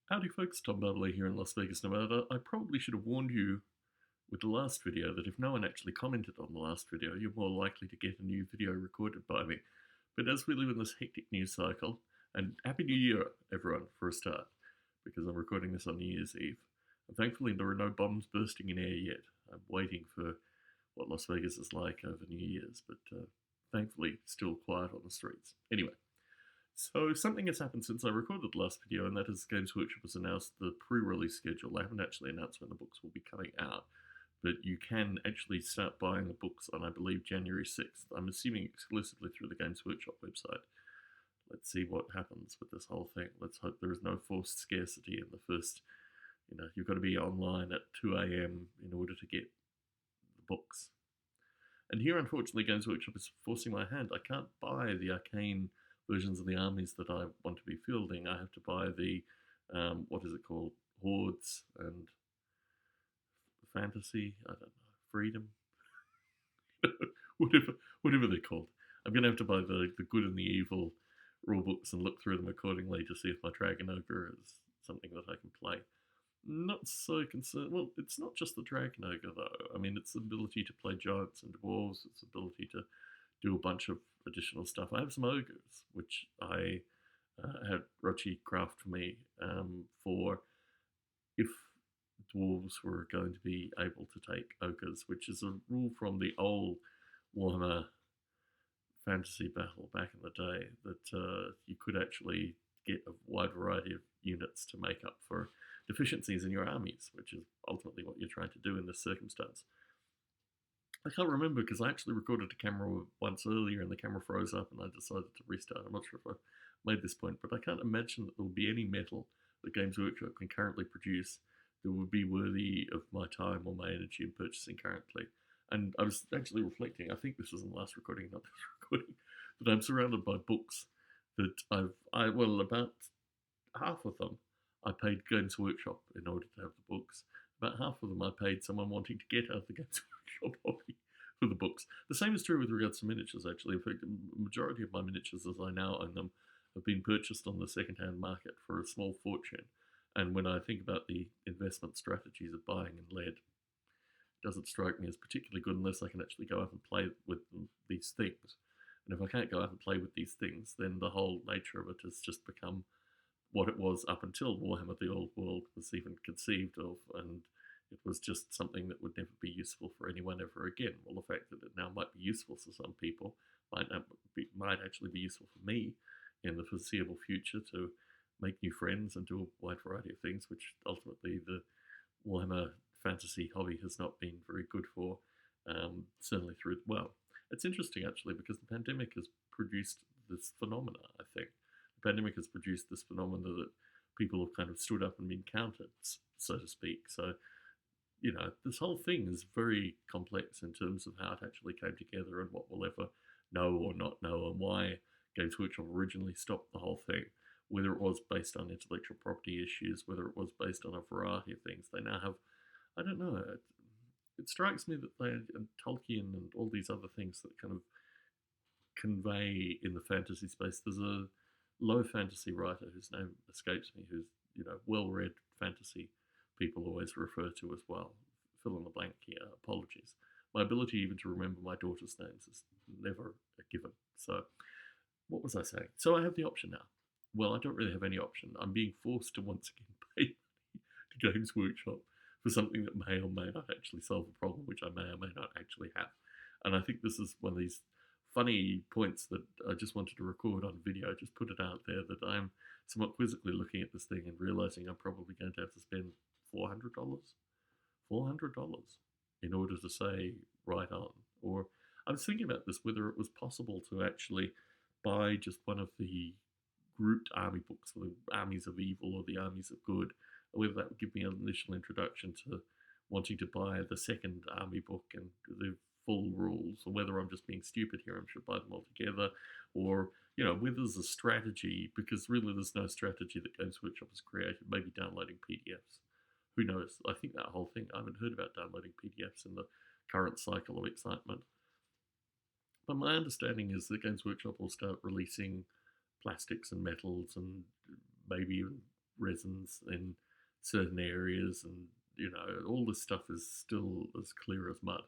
Howdy folks, Tom Bubbly here in Las Vegas, Nevada. I probably should have warned you with the last video that if no one actually commented on the last video, you're more likely to get a new video recorded by me. But as we live in this hectic news cycle, and Happy New Year, everyone, for a start, because I'm recording this on New Year's Eve. And thankfully, there are no bombs bursting in air yet. I'm waiting for what Las Vegas is like over New Year's, but thankfully, still quiet on the streets. Anyway. So something has happened since I recorded the last video, and that is Games Workshop has announced the pre-release schedule. They haven't actually announced when the books will be coming out, but you can actually start buying the books on, I believe, January 6th. I'm assuming exclusively through the Games Workshop website. Let's see what happens with this whole thing. Let's hope there is no forced scarcity in the first, you've got to be online at 2 a.m. in order to get the books. And here, unfortunately, Games Workshop is forcing my hand. I can't buy the arcane versions of the armies that I want to be fielding. I have to buy the, what is it called? Hordes and Fantasy? I don't know. Freedom? whatever they're called. I'm going to have to buy the good and the evil rulebooks and look through them accordingly to see if my Dragon Ogre is something that I can play. Not so concerned. Well, it's not just the Dragon Ogre, though. I mean, it's the ability to play giants and dwarves. It's the ability to do a bunch of additional stuff. I have some ogres, which I had Rochi craft for me for if dwarves were going to be able to take ogres, which is a rule from the old Warhammer fantasy battle back in the day, that you could actually get a wide variety of units to make up for deficiencies in your armies, which is ultimately what you're trying to do in this circumstance. I can't remember because I actually recorded a camera once earlier and the camera froze up and I decided to restart. I'm not sure if I made this point, but I can't imagine that there will be any metal that Games Workshop can currently produce that would be worthy of my time or my energy in purchasing currently. And I was actually reflecting, I think this was in the last recording, not this recording, that I'm surrounded by books that about half of them I paid Games Workshop in order to have the books. About half of them I paid someone wanting to get out of the Games Workshop hobby for the books. The same is true with regards to miniatures, actually. In fact, the majority of my miniatures, as I now own them, have been purchased on the second-hand market for a small fortune. And when I think about the investment strategies of buying in lead, it doesn't strike me as particularly good unless I can actually go out and play with these things. And if I can't go out and play with these things, then the whole nature of it has just become what it was up until Warhammer the Old World was even conceived of, and it was just something that would never be useful for anyone ever again. Well, the fact that it now might be useful to some people might actually be useful for me in the foreseeable future to make new friends and do a wide variety of things, which ultimately the Warhammer fantasy hobby has not been very good for, certainly through, well, it's interesting actually because the pandemic has produced this phenomena, I think. The pandemic has produced this phenomena that people have kind of stood up and been counted, so to speak. So, this whole thing is very complex in terms of how it actually came together and what we'll ever know or not know, and why Games Workshop originally stopped the whole thing, whether it was based on intellectual property issues, whether it was based on a variety of things. They now have, I don't know, it strikes me that they, and Tolkien and all these other things that kind of convey in the fantasy space, there's a low fantasy writer whose name escapes me, who's, well-read fantasy people always refer to as well. Fill in the blank here, apologies. My ability even to remember my daughter's names is never a given. So, what was I saying? So I have the option now. Well, I don't really have any option. I'm being forced to once again pay money to Games Workshop for something that may or may not actually solve a problem, which I may or may not actually have. And I think this is one of these funny points that I just wanted to record on video, just put it out there, that I'm somewhat quizzically looking at this thing and realizing I'm probably going to have to spend $400 in order to say right on. Or I was thinking about this, whether it was possible to actually buy just one of the grouped army books for the armies of evil or the armies of good, or whether that would give me an initial introduction to wanting to buy the second army book and the full rules, or whether I'm just being stupid here and should buy them all together, or whether there's a strategy, because really there's no strategy that Games Workshop has created. Maybe downloading PDFs. Who knows? I think that whole thing, I haven't heard about downloading PDFs in the current cycle of excitement. But my understanding is that Games Workshop will start releasing plastics and metals and maybe even resins in certain areas, and all this stuff is still as clear as mud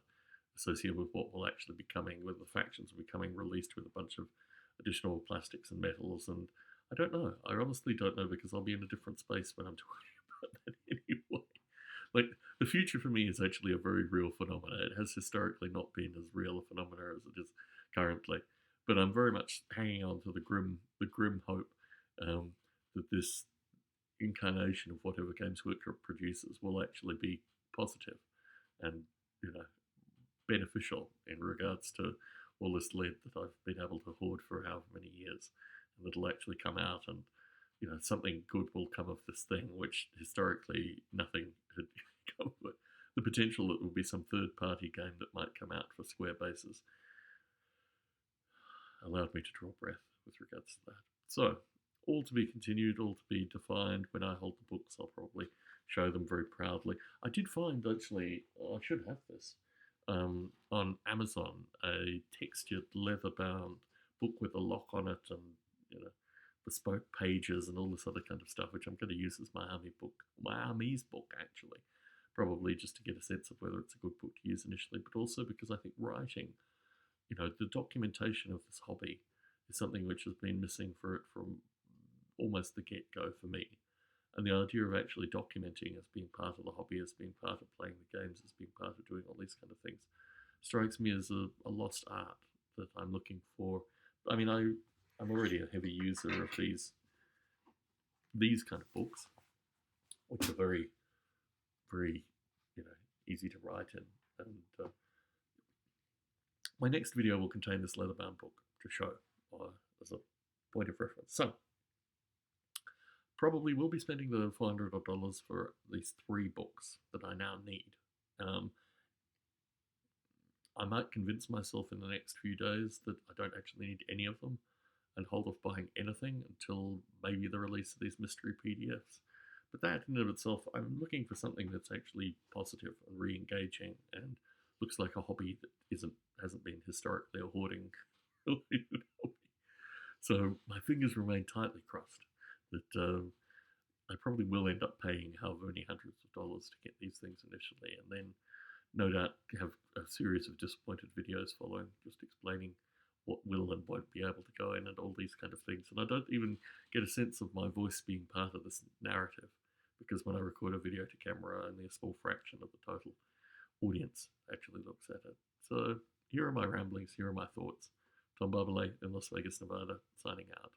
associated with what will actually be coming, with the factions will be coming released with a bunch of additional plastics and metals. And I don't know. I honestly don't know, because I'll be in a different space when I'm talking about that anyway. Like, the future for me is actually a very real phenomenon. It has historically not been as real a phenomenon as it is currently, but I'm very much hanging on to the grim hope that this incarnation of whatever Games Workshop produces will actually be positive and beneficial in regards to all this lead that I've been able to hoard for however many years, and it'll actually come out, and something good will come of this thing, which historically nothing had come of it. The potential that there will be some third-party game that might come out for Square bases allowed me to draw breath with regards to that. So, all to be continued, all to be defined. When I hold the books, I'll probably show them very proudly. I did find, actually, I should have this, on Amazon, a textured leather-bound book with a lock on it, and bespoke pages and all this other kind of stuff, which I'm going to use as my army's book, actually, probably just to get a sense of whether it's a good book to use initially, but also because I think writing, the documentation of this hobby is something which has been missing for it from almost the get-go for me. And the idea of actually documenting as being part of the hobby, as being part of playing the games, as being part of doing all these kind of things, strikes me as a lost art that I'm looking for. I mean, I'm already a heavy user of these kind of books, which are very, very, easy to write in. And my next video will contain this leather-bound book to show as a point of reference. So, probably will be spending the $400 for these 3 books that I now need. I might convince myself in the next few days that I don't actually need any of them, and hold off buying anything until maybe the release of these mystery PDFs. But that in and of itself, I'm looking for something that's actually positive and re-engaging, and looks like a hobby that hasn't been historically a hoarding related hobby. So my fingers remain tightly crossed that I probably will end up paying however many hundreds of dollars to get these things initially, and then no doubt have a series of disappointed videos following, just explaining what will and won't be able to go in and all these kind of things. And I don't even get a sense of my voice being part of this narrative, because when I record a video to camera, only a small fraction of the total audience actually looks at it. So here are my ramblings, here are my thoughts. Tom Barbalet in Las Vegas, Nevada, signing out.